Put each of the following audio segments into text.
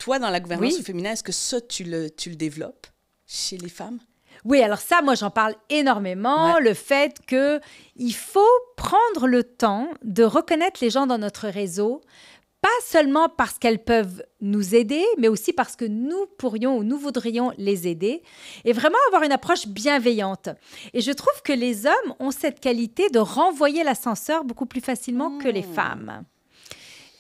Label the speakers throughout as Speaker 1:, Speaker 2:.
Speaker 1: toi, dans la gouvernance
Speaker 2: Oui.
Speaker 1: au féminin, est-ce que ça, tu le développes chez les femmes?
Speaker 2: Oui, alors ça, moi, j'en parle énormément.
Speaker 1: Ouais.
Speaker 2: Le fait qu'il faut prendre le temps de reconnaître les gens dans notre réseau, pas seulement parce qu'elles peuvent nous aider, mais aussi parce que nous pourrions ou nous voudrions les aider, et vraiment avoir une approche bienveillante. Et je trouve que les hommes ont cette qualité de renvoyer l'ascenseur beaucoup plus facilement que les femmes.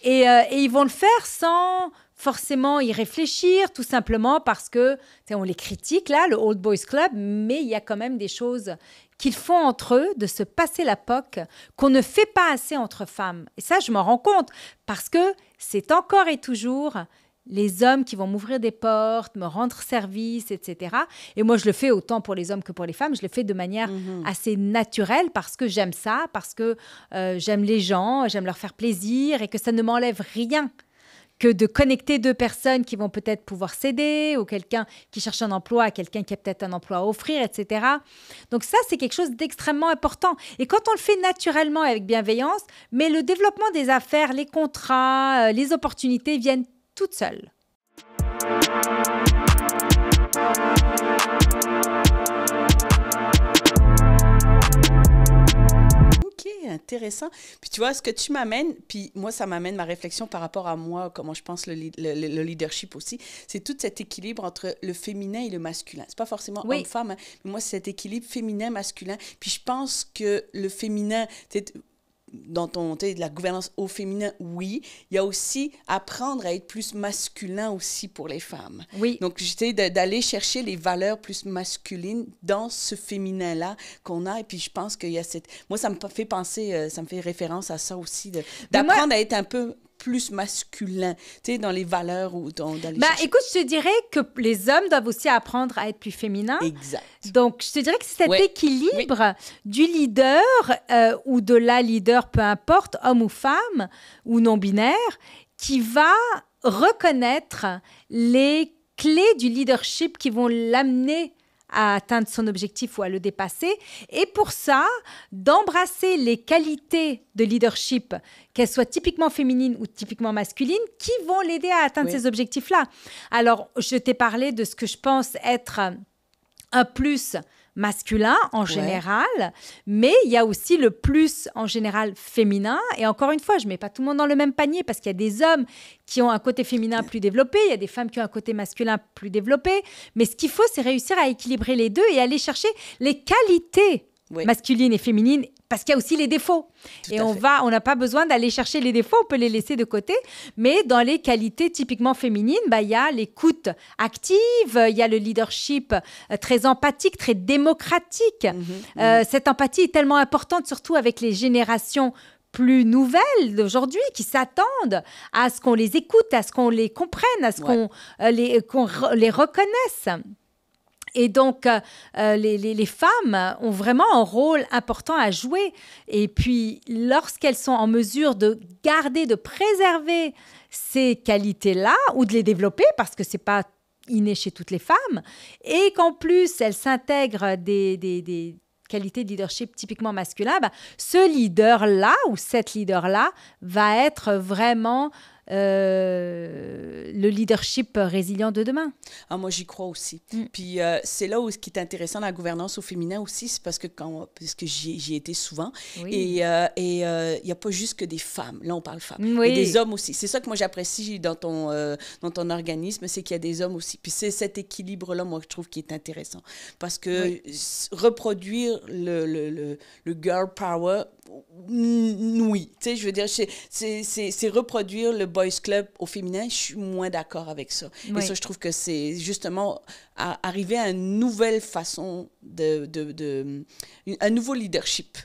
Speaker 2: Et ils vont le faire sans forcément y réfléchir, tout simplement parce que, on les critique, là, le Old Boys Club, mais il y a quand même des choses qu'ils font entre eux, de se passer la POC, qu'on ne fait pas assez entre femmes. Et ça, je m'en rends compte, parce que c'est encore et toujours les hommes qui vont m'ouvrir des portes, me rendre service, etc. Et moi, je le fais autant pour les hommes que pour les femmes. Je le fais de manière assez naturelle parce que j'aime ça, parce que j'aime les gens, j'aime leur faire plaisir et que ça ne m'enlève rien que de connecter deux personnes qui vont peut-être pouvoir s'aider ou quelqu'un qui cherche un emploi à quelqu'un qui a peut-être un emploi à offrir, etc. Donc ça, c'est quelque chose d'extrêmement important. Et quand on le fait naturellement avec bienveillance, mais le développement des affaires, les contrats, les opportunités viennent toutes seules.
Speaker 1: OK, intéressant. Puis tu vois, ce que tu m'amènes, puis moi, ça m'amène ma réflexion par rapport à moi, comment je pense le leadership aussi, c'est tout cet équilibre entre le féminin et le masculin. C'est pas forcément homme-femme, hein, mais moi, c'est cet équilibre féminin-masculin. Puis je pense que le féminin, dans de la gouvernance au féminin, oui. Il y a aussi apprendre à être plus masculin aussi pour les femmes.
Speaker 2: Oui.
Speaker 1: Donc, d'aller chercher les valeurs plus masculines dans ce féminin-là qu'on a. Et puis, je pense qu'il y a cette... Moi, ça me fait penser, ça me fait référence à ça aussi, d'apprendre à être un peu plus masculin, dans les valeurs ou d'aller chercher.
Speaker 2: Écoute, je te dirais que les hommes doivent aussi apprendre à être plus féminins.
Speaker 1: Exact.
Speaker 2: Donc, je te dirais que c'est cet équilibre du leader ou de la leader, peu importe, homme ou femme ou non-binaire, qui va reconnaître les clés du leadership qui vont l'amener à atteindre son objectif ou à le dépasser. Et pour ça, d'embrasser les qualités de leadership, qu'elles soient typiquement féminines ou typiquement masculines, qui vont l'aider à atteindre ces objectifs-là. Alors, je t'ai parlé de ce que je pense être un plus masculin en général, mais il y a aussi le plus en général féminin. Et encore une fois, je ne mets pas tout le monde dans le même panier parce qu'il y a des hommes qui ont un côté féminin plus développé, il y a des femmes qui ont un côté masculin plus développé. Mais ce qu'il faut, c'est réussir à équilibrer les deux et aller chercher les qualités masculines et féminines, parce qu'il y a aussi les défauts. Et on n'a pas besoin d'aller chercher les défauts, on peut les laisser de côté. Mais dans les qualités typiquement féminines, il y a l'écoute active, il y a le leadership très empathique, très démocratique. Cette empathie est tellement importante, surtout avec les générations plus nouvelles d'aujourd'hui, qui s'attendent à ce qu'on les écoute, à ce qu'on les comprenne, à ce qu'on les reconnaisse. Et donc, les femmes ont vraiment un rôle important à jouer. Et puis, lorsqu'elles sont en mesure de garder, de préserver ces qualités-là ou de les développer, parce que ce n'est pas inné chez toutes les femmes, et qu'en plus, elles s'intègrent des qualités de leadership typiquement masculin, ce leader-là ou cette leader-là va être vraiment le leadership résilient de demain.
Speaker 1: Ah, moi, j'y crois aussi. Puis c'est là où ce qui est intéressant dans la gouvernance au féminin aussi, c'est parce que j'y ai été souvent. Et il n'y a pas juste que des femmes. Là, on parle femmes. Il y a des hommes aussi. C'est ça que moi, j'apprécie dans ton organisme, c'est qu'il y a des hommes aussi. Puis c'est cet équilibre-là, moi, je trouve qui est intéressant. Parce que reproduire le girl power, oui. Tu sais, je veux dire, c'est reproduire le boys club au féminin, je suis moins d'accord avec ça. Et ça, je trouve que c'est justement arriver à une nouvelle façon un nouveau leadership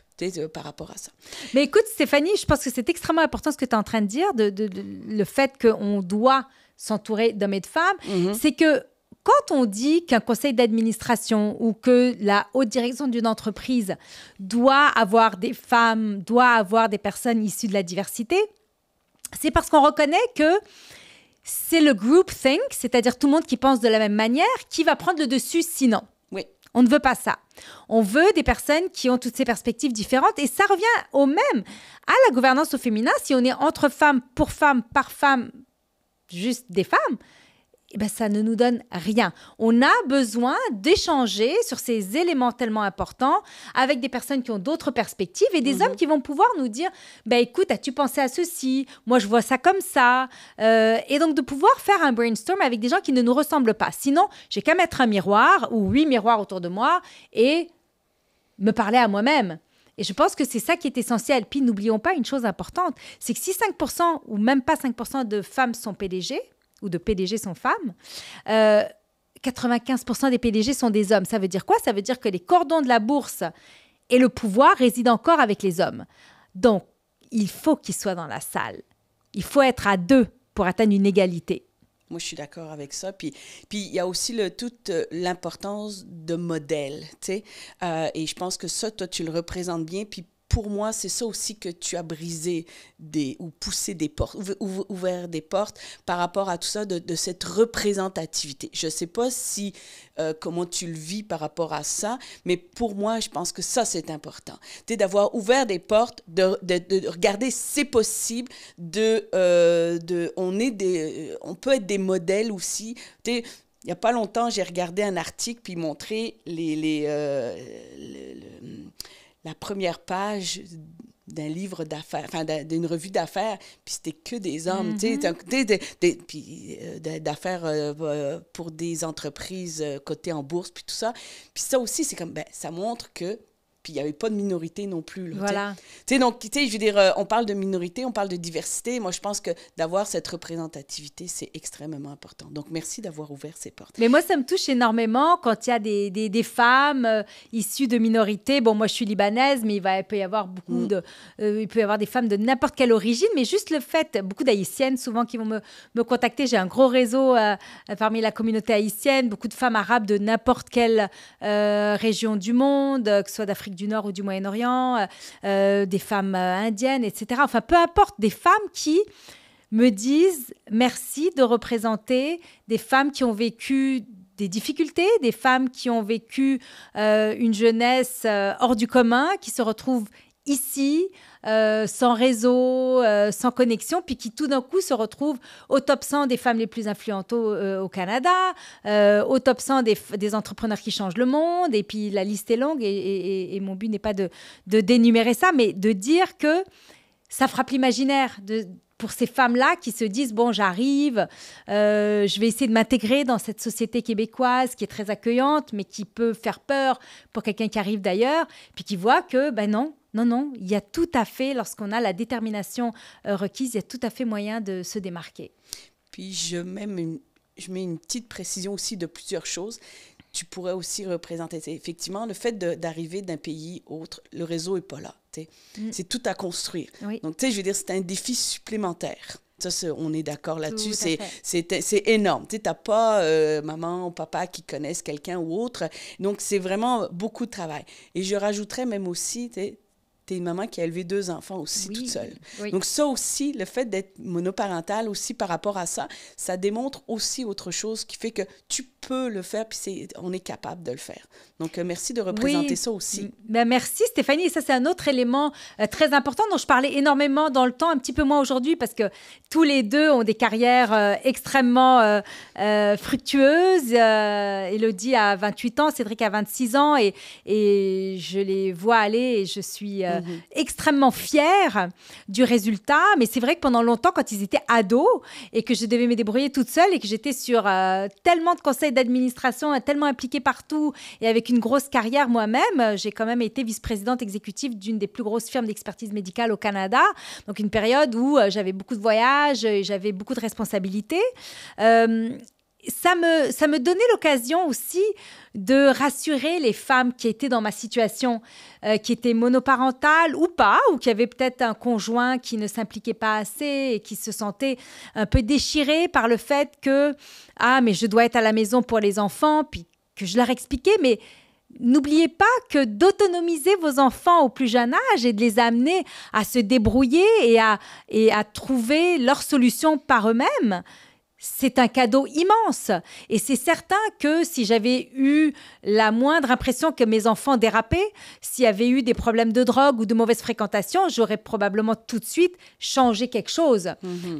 Speaker 1: par rapport à ça.
Speaker 2: Mais écoute, Stéphanie, je pense que c'est extrêmement important ce que tu es en train de dire, le fait qu'on doit s'entourer d'hommes et de femmes. C'est que quand on dit qu'un conseil d'administration ou que la haute direction d'une entreprise doit avoir des femmes, doit avoir des personnes issues de la diversité, c'est parce qu'on reconnaît que c'est le groupthink, c'est-à-dire tout le monde qui pense de la même manière, qui va prendre le dessus sinon. On ne veut pas ça. On veut des personnes qui ont toutes ces perspectives différentes et ça revient au même à la gouvernance au féminin. Si on est entre femmes, pour femmes, par femme, juste des femmes, eh ben, ça ne nous donne rien. On a besoin d'échanger sur ces éléments tellement importants avec des personnes qui ont d'autres perspectives et des hommes qui vont pouvoir nous dire ben, écoute, as-tu pensé à ceci? Moi, je vois ça comme ça. Et donc, de pouvoir faire un brainstorm avec des gens qui ne nous ressemblent pas. Sinon, j'ai qu'à mettre un miroir ou 8 miroirs autour de moi et me parler à moi-même. Et je pense que c'est ça qui est essentiel. Puis, n'oublions pas une chose importante, c'est que si 5% ou même pas 5% de femmes sont PDG, ou de PDG sont femmes, 95% des PDG sont des hommes. Ça veut dire quoi? Ça veut dire que les cordons de la bourse et le pouvoir résident encore avec les hommes. Donc, il faut qu'ils soient dans la salle. Il faut être à 2 pour atteindre une égalité.
Speaker 1: Moi, je suis d'accord avec ça. Puis il y a aussi toute l'importance de modèle, tu sais. Et je pense que ça, toi, tu le représentes bien. Puis pour moi, c'est ça aussi que tu as brisé ou poussé des portes, ouvert des portes par rapport à tout ça, de cette représentativité. Je ne sais pas comment tu le vis par rapport à ça, mais pour moi, je pense que ça, c'est important. Tu sais, d'avoir ouvert des portes, de regarder, c'est possible, on peut être des modèles aussi. Tu sais, il n'y a pas longtemps, j'ai regardé un article puis montré la première page d'un livre d'affaires, enfin d'une revue d'affaires, puis c'était que des hommes, tu sais, puis d'affaires pour des entreprises cotées en bourse, puis tout ça. Puis ça aussi, c'est comme, ben, ça montre que, puis il n'y avait pas de minorité non plus. Là,
Speaker 2: voilà.
Speaker 1: Tu sais, donc, tu sais, je veux dire, on parle de minorité, on parle de diversité. Moi, je pense que d'avoir cette représentativité, c'est extrêmement important. Donc, merci d'avoir ouvert ces portes.
Speaker 2: Mais moi, ça me touche énormément quand il y a des femmes issues de minorités. Bon, moi, je suis libanaise, mais il peut y avoir il peut y avoir des femmes de n'importe quelle origine, mais juste le fait, beaucoup d'Haïtiennes souvent qui vont me contacter. J'ai un gros réseau parmi la communauté haïtienne, beaucoup de femmes arabes de n'importe quelle région du monde, que ce soit d'Afrique du Nord ou du Moyen-Orient, des femmes indiennes, etc. Enfin, peu importe, des femmes qui me disent merci de représenter des femmes qui ont vécu des difficultés, des femmes qui ont vécu une jeunesse hors du commun, qui se retrouvent ici, sans réseau, sans connexion, puis qui tout d'un coup se retrouvent au top 100 des femmes les plus influentes au Canada, au top 100 des entrepreneurs qui changent le monde, et puis la liste est longue, et mon but n'est pas de dénumérer ça, mais de dire que ça frappe l'imaginaire pour ces femmes-là qui se disent, bon, j'arrive, je vais essayer de m'intégrer dans cette société québécoise qui est très accueillante, mais qui peut faire peur pour quelqu'un qui arrive d'ailleurs, puis qui voit que, ben non, il y a tout à fait, lorsqu'on a la détermination requise, il y a tout à fait moyen de se démarquer.
Speaker 1: Puis je mets une petite précision aussi de plusieurs choses. Tu pourrais aussi représenter, effectivement, le fait d'arriver d'un pays autre, le réseau n'est pas là. C'est tout à construire. Oui. Donc, tu sais, je veux dire, c'est un défi supplémentaire. Ça, on est d'accord là-dessus. C'est énorme. Tu n'as pas maman ou papa qui connaissent quelqu'un ou autre. Donc, c'est vraiment beaucoup de travail. Et je rajouterais même aussi, tu es une maman qui a élevé 2 enfants aussi toute seule. Oui. Donc ça aussi, le fait d'être monoparentale aussi par rapport à ça, ça démontre aussi autre chose qui fait que tu peux le faire, puis on est capable de le faire. Donc merci de représenter ça aussi.
Speaker 2: Ben, merci Stéphanie. Et ça, c'est un autre élément très important dont je parlais énormément dans le temps, un petit peu moins aujourd'hui, parce que tous les deux ont des carrières extrêmement fructueuses. Élodie a 28 ans, Cédric a 26 ans, et je les vois aller et je suis extrêmement fière du résultat. Mais c'est vrai que pendant longtemps, quand ils étaient ados et que je devais me débrouiller toute seule et que j'étais sur tellement de conseils d'administration, tellement impliquée partout et avec une grosse carrière moi-même, j'ai quand même été vice-présidente exécutive d'une des plus grosses firmes d'expertise médicale au Canada. Donc une période où j'avais beaucoup de voyages et j'avais beaucoup de responsabilités. Ça me donnait l'occasion aussi de rassurer les femmes qui étaient dans ma situation, qui étaient monoparentales ou pas, ou qui avaient peut-être un conjoint qui ne s'impliquait pas assez et qui se sentait un peu déchiré par le fait que « Ah, mais je dois être à la maison pour les enfants », puis que je leur expliquais, mais n'oubliez pas que d'autonomiser vos enfants au plus jeune âge et de les amener à se débrouiller et à trouver leurs solutions par eux-mêmes, c'est un cadeau immense. Et c'est certain que si j'avais eu la moindre impression que mes enfants dérapaient, s'il y avait eu des problèmes de drogue ou de mauvaise fréquentation, j'aurais probablement tout de suite changé quelque chose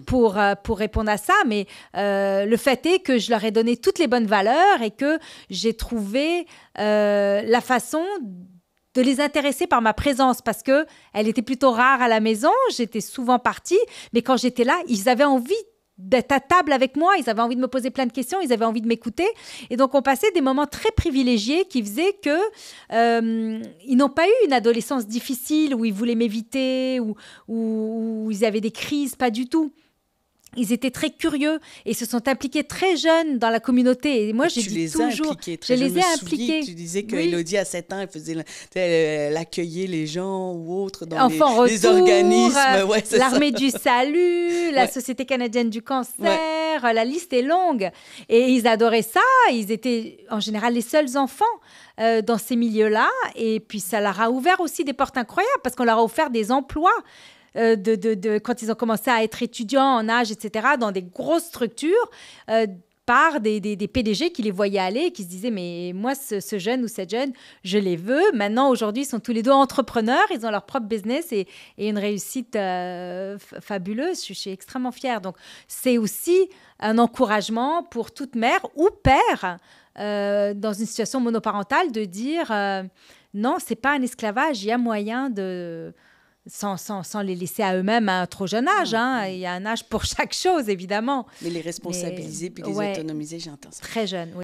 Speaker 2: pour répondre à ça. Mais le fait est que je leur ai donné toutes les bonnes valeurs et que j'ai trouvé la façon de les intéresser par ma présence parce qu'elle était plutôt rare à la maison. J'étais souvent partie, mais quand j'étais là, ils avaient envie d'être à table avec moi, ils avaient envie de me poser plein de questions, ils avaient envie de m'écouter. Et donc, on passait des moments très privilégiés qui faisaient qu'ils n'ont pas eu une adolescence difficile où ils voulaient m'éviter, où ils avaient des crises, pas du tout. Ils étaient très curieux et se sont impliqués très jeunes dans la communauté. Et moi, j'ai dit toujours...
Speaker 1: Je les ai impliqués. Tu disais qu'Élodie, à 7 ans, elle accueillait les gens ou autres dans les organismes. Ouais,
Speaker 2: l'Armée du Salut, la Société canadienne du cancer, la liste est longue. Et ils adoraient ça. Ils étaient en général les seuls enfants dans ces milieux-là. Et puis, ça leur a ouvert aussi des portes incroyables parce qu'on leur a offert des emplois. Quand ils ont commencé à être étudiants en âge, etc., dans des grosses structures, par des PDG qui les voyaient aller et qui se disaient « Mais moi, ce jeune ou cette jeune, je les veux. » Maintenant, aujourd'hui, ils sont tous les deux entrepreneurs. Ils ont leur propre business et une réussite fabuleuse. Je suis extrêmement fière. Donc, c'est aussi un encouragement pour toute mère ou père dans une situation monoparentale de dire non, ce n'est pas un esclavage. Il y a moyen de... Sans les laisser à eux-mêmes à un trop jeune âge. Il y a un âge pour chaque chose, évidemment.
Speaker 1: Mais les responsabiliser puis les autonomiser, j'entends ça.
Speaker 2: Très jeune, oui.